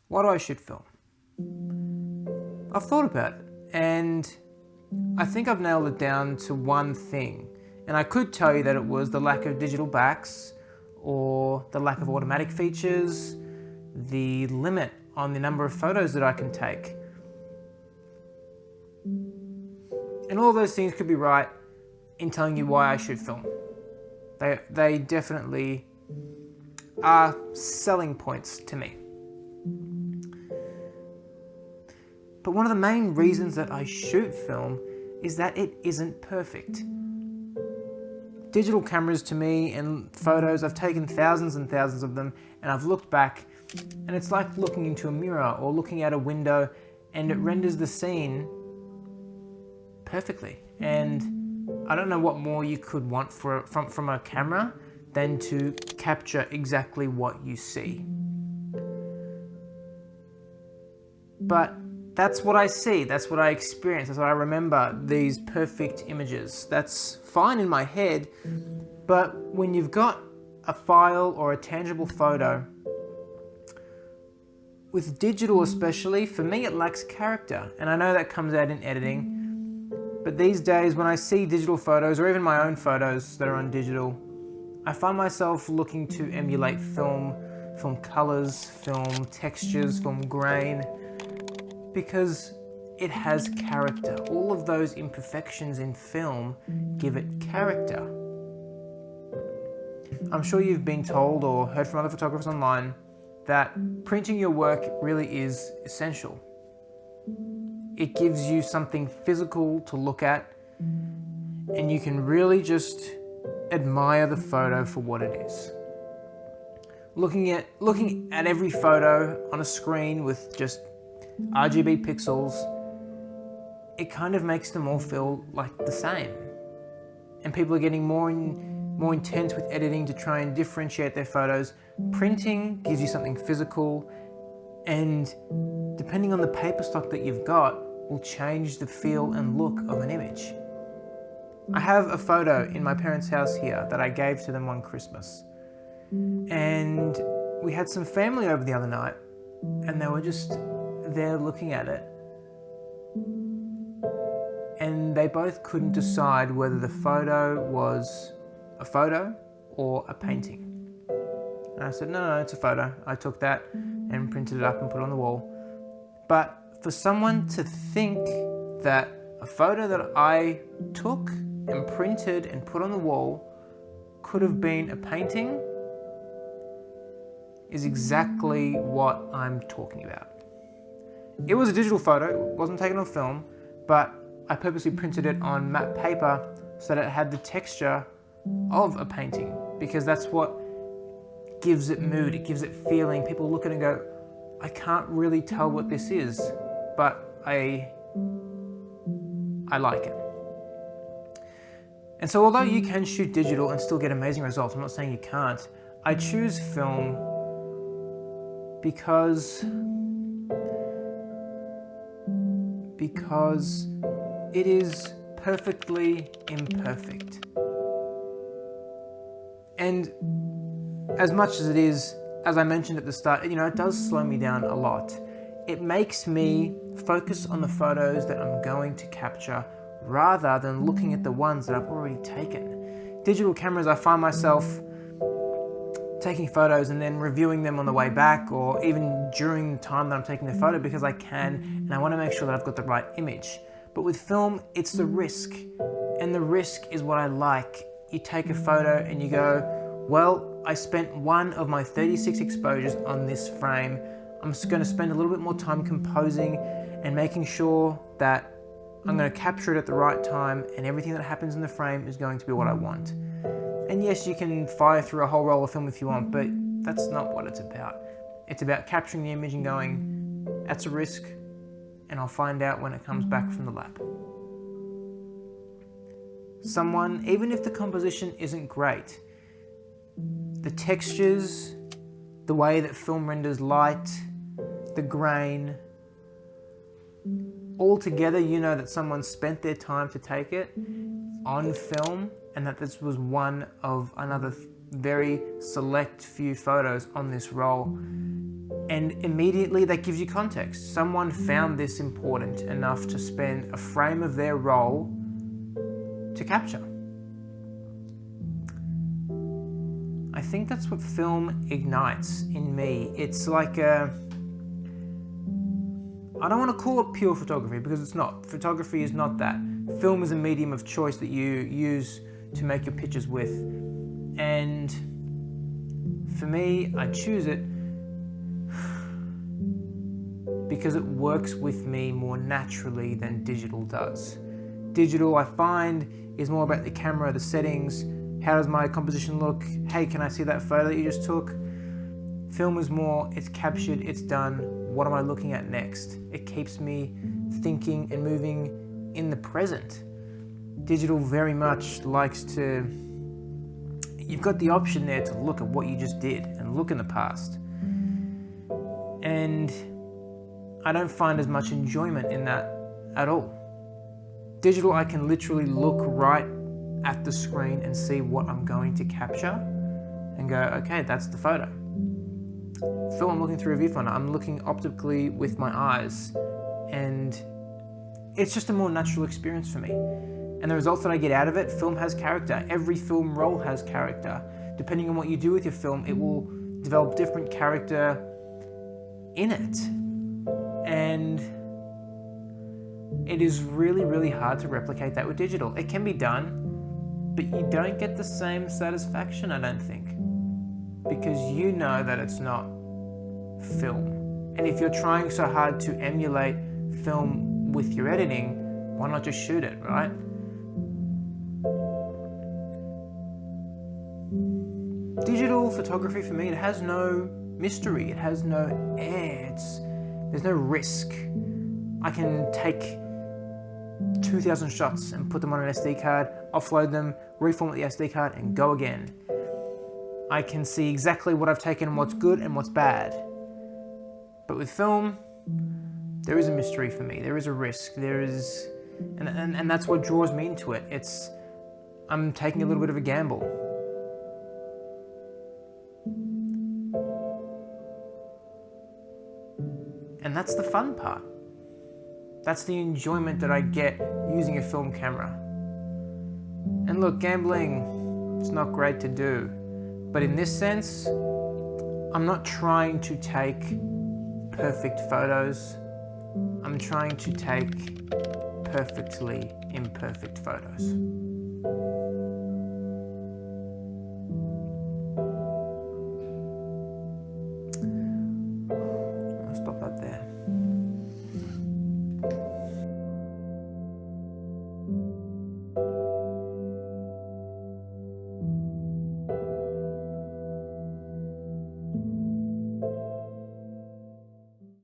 Why do I shoot film? I've thought about it, and I think I've nailed it down to one thing. And I could tell you that it was the lack of digital backs, or the lack of automatic features, the limit on the number of photos that I can take. And all those things could be right in telling you why I shoot film. They definitely are selling points to me. But one of the main reasons that I shoot film is that it isn't perfect. Digital cameras to me and photos, I've taken thousands and thousands of them, and I've looked back and it's like looking into a mirror or looking out a window, and it renders the scene perfectly. And I don't know what more you could want from a camera than to capture exactly what you see. But that's what I see, that's what I experience, that's what I remember, these perfect images. That's fine in my head, but when you've got a file or a tangible photo, with digital especially, for me it lacks character. And I know that comes out in editing, but these days when I see digital photos, or even my own photos that are on digital, I find myself looking to emulate film colors, film textures, film grain, because it has character. All of those imperfections in film give it character. I'm sure you've been told or heard from other photographers online that printing your work really is essential. It gives you something physical to look at, and you can really just admire the photo for what it is. Looking at every photo on a screen with just RGB pixels, it kind of makes them all feel like the same. And people are getting more intense with editing to try and differentiate their photos. Printing gives you something physical, and depending on the paper stock that you've got, will change the feel and look of an image. I have a photo in my parents' house here that I gave to them one Christmas. And we had some family over the other night, and they were just there looking at it, and they both couldn't decide whether the photo was a photo or a painting. And I said, no, it's a photo. I took that and printed it up and put it on the wall. But for someone to think that a photo that I took and printed and put on the wall could have been a painting is exactly what I'm talking about. It was a digital photo, it wasn't taken on film, but I purposely printed it on matte paper so that it had the texture of a painting, because that's what gives it mood, it gives it feeling. People look at it and go, I can't really tell what this is, but I like it. And so although you can shoot digital and still get amazing results, I'm not saying you can't, I choose film because it is perfectly imperfect. And as much as it is, as I mentioned at the start, it does slow me down a lot. It makes me focus on the photos that I'm going to capture rather than looking at the ones that I've already taken. Digital cameras, I find myself taking photos and then reviewing them on the way back, or even during the time that I'm taking the photo, because I can, and I want to make sure that I've got the right image. But with film, it's the risk, and the risk is what I like. You take a photo and you go, well, I spent one of my 36 exposures on this frame. I'm just going to spend a little bit more time composing and making sure that I'm going to capture it at the right time, and everything that happens in the frame is going to be what I want. And yes, you can fire through a whole roll of film if you want, but that's not what it's about. It's about capturing the image and going, that's a risk, and I'll find out when it comes back from the lab. Someone, even if the composition isn't great, the textures, the way that film renders light, the grain, all together, you know that someone spent their time to take it on film, and that this was one of another very select few photos on this roll, and immediately that gives you context. Someone found this important enough to spend a frame of their roll to capture. I think that's what film ignites in me. It's like I don't want to call it pure photography, because it's not. Photography is not that. Film is a medium of choice that you use to make your pictures with. And for me, I choose it because it works with me more naturally than digital does. Digital, I find, is more about the camera, the settings, how does my composition look, hey, can I see that photo that you just took? Film is more, it's captured, it's done, what am I looking at next? It keeps me thinking and moving in the present. Digital very much likes to, you've got the option there to look at what you just did and look in the past. And I don't find as much enjoyment in that at all. Digital, I can literally look right at the screen and see what I'm going to capture and go, okay, that's the photo. Film, I'm looking through a viewfinder, I'm looking optically with my eyes, and it's just a more natural experience for me. And the results that I get out of it, film has character. Every film roll has character. Depending on what you do with your film, it will develop different character in it. And it is really, really hard to replicate that with digital. It can be done, but you don't get the same satisfaction, I don't think, because you know that it's not film. And if you're trying so hard to emulate film with your editing, why not just shoot it, right? Digital photography for me, it has no mystery, it has no air, there's no risk. I can take 2,000 shots and put them on an SD card, offload them, reformat the SD card, and go again. I can see exactly what I've taken and what's good and what's bad. But with film, there is a mystery for me, there is a risk, there is, and that's what draws me into it. I'm taking a little bit of a gamble. And that's the fun part. That's the enjoyment that I get using a film camera. And look, gambling, it's not great to do. But in this sense, I'm not trying to take perfect photos. I'm trying to take perfectly imperfect photos.